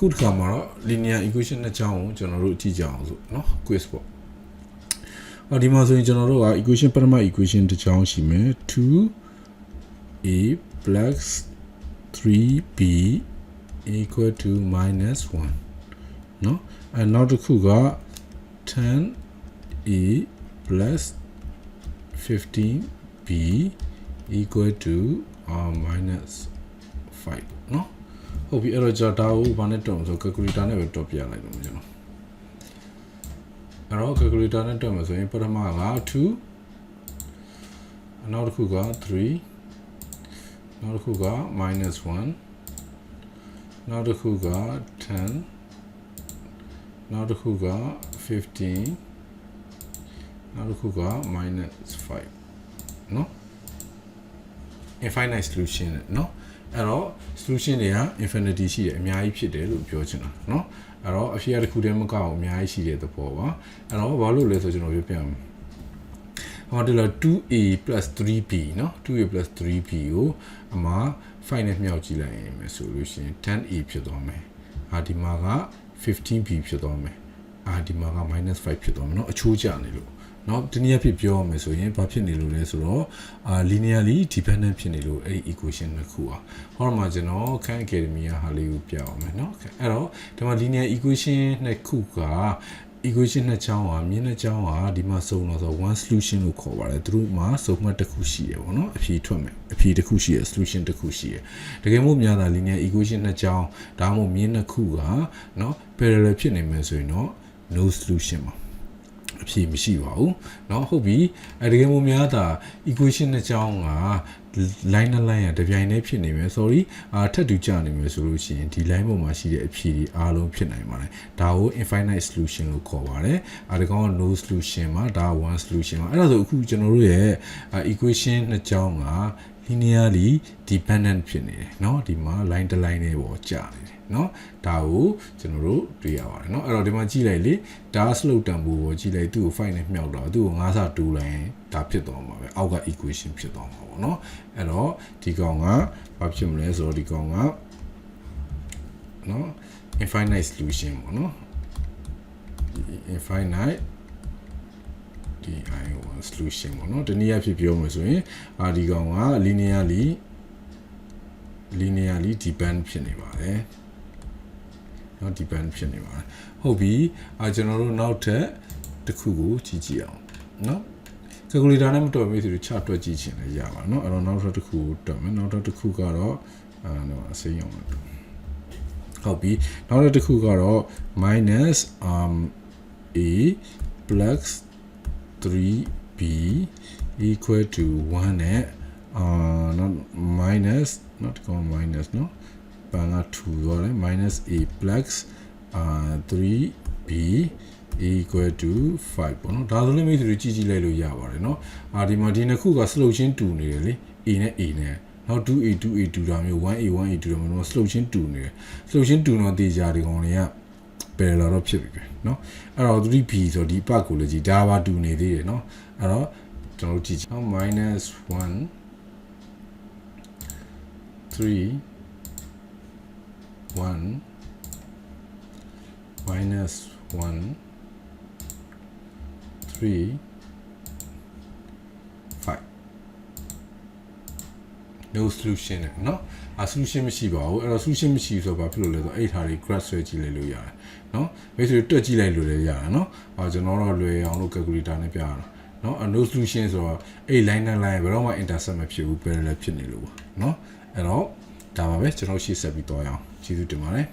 ခုတစ်ခါမှာတော့ linear equation နှစ်ကြောင်းကိုကျွန်တော်တို့ကြည့်ကြအောင်ဆိုเนาะ quiz ပေါ့ဒီမှာဆိုရင်ကျွန်တော်တို့က equation ပထမ equation တစ်ကြောင်းရှိမယ် 2a plus 3b equal to minus 1เนาะနောက်တစ်ခုက 10a plus 15b equal to minus 5เนาะဟုတ်ပြီအဲ့တော့ကျွန်တော်ဒါကိုဘာနဲ့တွက်မဆို calculator နဲ့ပဲတွက်ပြလိုက်တော့ကျွန်တော်အဲ့တော့ calculator နဲ့တွက်မှာဆိုရင်ပထမက2နောက်တစ်ခုက3နောက်တစ်ခုက minus 1နောက်တစ်ခုက10နောက်တစ်ခုက15နောက်တစ်ခုက minus 5เนาะ infinite solution เนาะအဲ့တော့ solution တွေက infinity ရှိတယ်အများကြီးဖြစ်တယ်လို့ပြောချင်တာเนาะအဲ့တော့အဖြေတစ်ခုတည်းမကအောင်အများကြီးရှိတဲ့သဘောပါအဲ့တော့ဘာလို့လဲဆိုကျွန်တော်ပြောပြမယ်ဟောဒီလို 2a plus 3b เนาะ 2a plus 3b ကိုအမှာ5နဲ့မြောက်ကြည့်လိုက်ရင်ဆိုလို့ရှိရင် 10a ဖြစ်သွားမယ်ဒီမှာက 15b ဖြစ်သွားမယ်ဒီမှာက minus 5ဖြစ်သွားမယ်เนาะအချိုးကျနေလို့เนาะဒီနေ့အဖြစ်ပြောရမယ်ဆိုရင်ဘာဖြစ်နေလို့လဲဆိုတော့linearly dependent ဖြစ်နေလို့အဲ့ဒီ equation နှစ်ခုဟောမှာကျွန်တော်ခန်း academy ဟာလေးကိုပြအောင်မယ်เนาะအဲ့တော့ဒီမှာ linear equation နှစ်ခုက equation နှစ်ချောင်းမြင်းနှစ်ချောင်းဒီမှာစုံတော့ဆို one solution လို့ခေါ်ပါတယ်သူတို့မှာစုံမှတ်တစ်ခုရှိရပေါ့เนาะအဖြေထွက်မယ်အဖြေတစ်ခုရှိရ solution တစ်ခုရှိရတကယ်မို့များတာ linear equation နှစ်ချောင်းဒါမှမဟုတ်မြင်းနှစ်ခုเนาะ parallel ဖြစ်နေမယ်ဆိုရင်တော့ no solution ပါအဖြေမရှိပါဘူးเนาะဟုတ်ပြီတကယ်မို့များတာ equation နှစ်ချောင်းline နဲ့ line တပြိုင်တည်းဖြစ်နေမယ် sorry ထပ်တူကျနေမယ်ဆိုလို့ရှိရင်ဒီ line ပေါ်မှာရှိတဲ့အဖြေတွေအားလုံးဖြစ်နိုင်ပါတယ်ဒါကို infinite solution လို့ခေါ်ပါတယ်ဒီကောင်က no solution မှာဒါ one solution ပါအဲ့ဒါဆိုအခုကျွန်တော်တို့ရဲ့ equation နှစ်ချောင်းlinearly dependent ဖြစ်နေတယ်เนาะဒီမှာ line တစ် line နဲ့ပေါ်ကျနေတယ်เนาะဒါကိုကျွန်တော်တို့တွေ့ရပါတယ်เนาะအဲ့တော့ဒီမှာကြည့်လိုက်လေဒါ slope တန်ဖိုးကိုကြည့်လိုက်သူ့ကို 5 နဲ့မြှောက်တော့သူ့ကို5ဆတူးလိုက်ဒါဖြစ်သွားမှာပဲအောက်က equation ဖြစ်သွားမှာပေါ့เนาะအဲ့တော့ဒီကောင်ကဘာဖြစ်မလဲဆိုတော့ဒီကောင်ကเนาะ infinite solution ပေါ့เนาะ infinite di solution ပေါ့เนาะဒီနည်းအဖြစ်ပြောမှဆိုရင်ဒီကောင်က linearly depend ဖြစ်နေပါတယ်เนาะ depend ဖြစ်နေပါတယ်ဟုတ်ပြီကျွန်တော်တို့နောက်ထပ်တစ်ခုကိုကြည့်အောင်เนาะ calculator နဲ့မတွက်မိဆိုတော့ chart တွက်ကြည့်ချင်လည်းရပါเนาะအဲ့တော့နောက်ထပ်တစ်ခုတွက်မယ်နောက်ထပ်တစ်ခုကတော့အစိမ်းအောင်ဟုတ်ပြီနောက်ထပ်တစ်ခုကတော့ minus a plus 3b equal to 1နဲ့not minus not going minus เนาะဘာက2ရောလဲ minus a plus 3b equal to 5ပေါ့နော်ဒါဆိုလည်းမိတ်ဆွေကြည့်လိုက်လို့ရပါတယ်เนาะဒီမှာဒီနှစ်ခုက slope ချင်းတူနေတယ်လေ a နဲ့ a နဲ့နောက် 2a 2a တူတာမျိုး 1a 1a တူတာမျိုး slope ချင်းတူနေတယ် slope ချင်းတူတော့တေချာဒီကောင်တွေက parallel တော့ဖြစ်ပြီပဲเนาะအဲ့တော့ 3b ဆိုဒီ part ကိုလည်းကြည့်ဒါပါတူနေသေးတယ်เนาะအဲ့တော့ကျွန်တော်တို့ကြည့်အောင် minus 1 3 1 minus 1 3 5 no solution เนาะsolution မရှိပါဘူးအဲ့တော့ solution မရှိဆိုတော့ဘာဖြစ်လို့လဲဆိုတော့အဲ့ထားတွေ graph ဆွဲကြည့်လိုက်လို့ရတယ်เนาะမိတ်ဆွေတွက်ကြည့်လိုက်လို့လည်းရတယ်เนาะကျွန်တော်တော့လွယ်အောင်လို့ calculator နဲ့ပြရတာเนาะ no solution ဆိုတော့အဲ့ line နဲ့ line ဘယ်တော့မှ intercept မဖြစ်ဘူး parallel ဖြစ်နေလို့ပါเนาะအဲ့တော့ဒါပါပဲကျွန်တော်ရှေ့ဆက်ပြီးတော့ရအောင်ကျေးဇူးတင်ပါတယ်